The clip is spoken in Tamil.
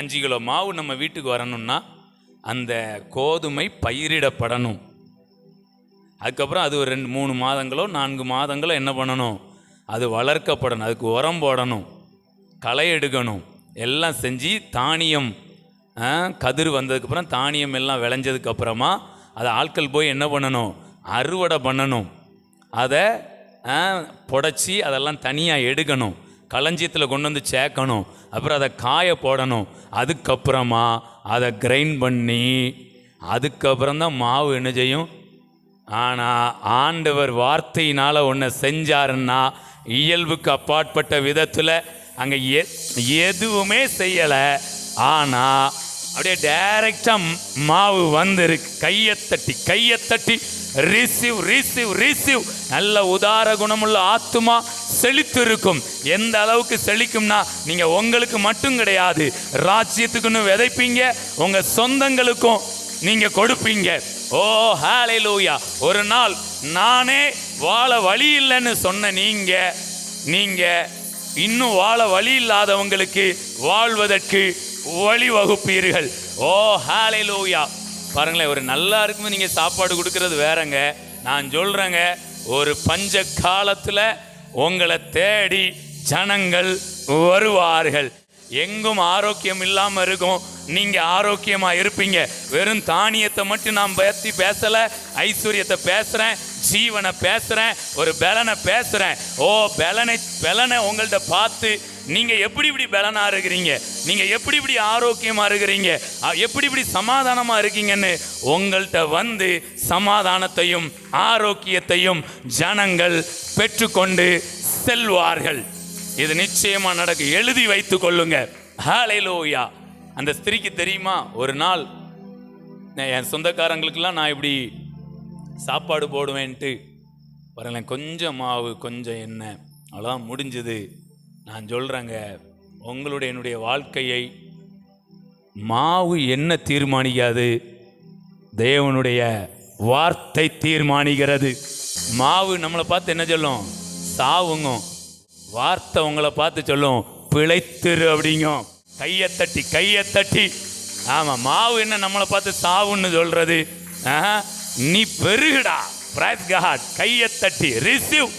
5 கிலோ மாவு நம்ம வீட்டுக்கு வரணும்னா அந்த கோதுமை பயிரிடப்படணும். அதுக்கப்புறம் அது ஒரு 2-3 மாதங்களோ 4 மாதங்களோ என்ன பண்ணணும், அது வளர்க்கப்படணும். அதுக்கு உரம் போடணும், களை எடுக்கணும், எல்லாம் செஞ்சு தானியம் கதிர் வந்ததுக்கப்புறம் தானியம் எல்லாம் விளைஞ்சதுக்கப்புறமா அதை ஆட்கள் போய் என்ன பண்ணணும், அறுவடை பண்ணணும். அதை புடைச்சி அதெல்லாம் தனியாக எடுக்கணும், களஞ்சியத்தில் கொண்டு வந்து சேர்க்கணும், அப்புறம் அதை காய போடணும். அதுக்கப்புறமா அதை கிரைண்ட் பண்ணி அதுக்கப்புறம் தான் மாவு என்ன செய்யும். ஆனால் ஆண்டவர் வார்த்தையினால் ஒன்றை செஞ்சாருன்னா இயல்புக்கு அப்பாற்பட்ட விதத்தில் அங்கே எதுவுமே செய்யலை. ஆனால் அப்படியே டைரக்டாக மாவு வந்துருக்கு. கையை தட்டி ரிசீவ் ரிசீவ் ரிசீவ். நல்ல உதார குணமுள்ள ஆத்துமா செழித்து இருக்கும். எந்த அளவுக்கு செழிக்கும்னா, நீங்கள் உங்களுக்கு மட்டும் கிடையாது, ராஜ்யத்துக்குன்னு விதைப்பீங்க, உங்கள் சொந்தங்களுக்கும் நீங்கள் கொடுப்பீங்க. ஓ ஹல்லேலூயா. ஒரு நாள் நானே வாழ வழி இல்லைன்னு சொன்ன நீங்கள் இன்னும் வாழ வழி இல்லாதவங்களுக்கு வாழ்வதற்கு வழி வகுப்பீர்கள். ஓ ஹல்லேலூயா. பாருங்களேன், ஒரு நல்லா இருக்கும்போது நீங்கள் சாப்பாடு கொடுக்கறது வேறங்க. நான் சொல்கிறேங்க, ஒரு பஞ்ச காலத்தில் உங்களை தேடி ஜனங்கள் வருவார்கள். எங்கும் ஆரோக்கியம் இல்லாமல் இருக்கும், நீங்கள் ஆரோக்கியமாக இருப்பீங்க. வெறும் தானியத்தை மட்டும் நான் பற்றி பேசலை, ஐஸ்வர்யத்தை பேசுகிறேன், ஜீவனை பேசுகிறேன், ஒரு பலனை பேசுகிறேன். ஓ பலனை உங்கள்கிட்ட பார்த்து நீங்கள் எப்படி இப்படி பலனாக இருக்கிறீங்க, நீங்கள் எப்படி இப்படி ஆரோக்கியமாக இருக்கிறீங்க, எப்படி இப்படி சமாதானமாக இருக்கீங்கன்னு உங்கள்கிட்ட வந்து சமாதானத்தையும் ஆரோக்கியத்தையும் ஜனங்கள் பெற்றுக்கொண்டு செல்வார்கள். இது நிச்சயமா நடக்கும், எழுதி வைத்துக் கொள்ளுங்க. ஹல்லேலூயா. அந்த ஸ்திரீக்கு தெரியுமா, ஒரு நாள் என் சொந்தக்காரங்களுக்கெல்லாம் நான் இப்படி சாப்பாடு போடுவேன்ட்டு பாருங்களேன், கொஞ்சம் மாவு கொஞ்சம் எண்ணெய் அவ்வளோதான் முடிஞ்சது. நான் சொல்கிறேங்க, உங்களுடைய என்னுடைய வாழ்க்கையை மாவு என்ன தீர்மானிக்காது, தேவனுடைய வார்த்தை தீர்மானிக்கிறது. மாவு நம்மளை பார்த்து என்ன சொல்லும், சாவுங்க. வார்த்தை உங்களை பார்த்து சொல்லும், பிழைத்திரு அப்படிங்க. கையை தட்டி. ஆமாம், மாவு என்ன நம்மளை பார்த்து சாவுன்னு சொல்றது, நீ பெருகுடா. Price God. கையை தட்டி ரிசீவ்.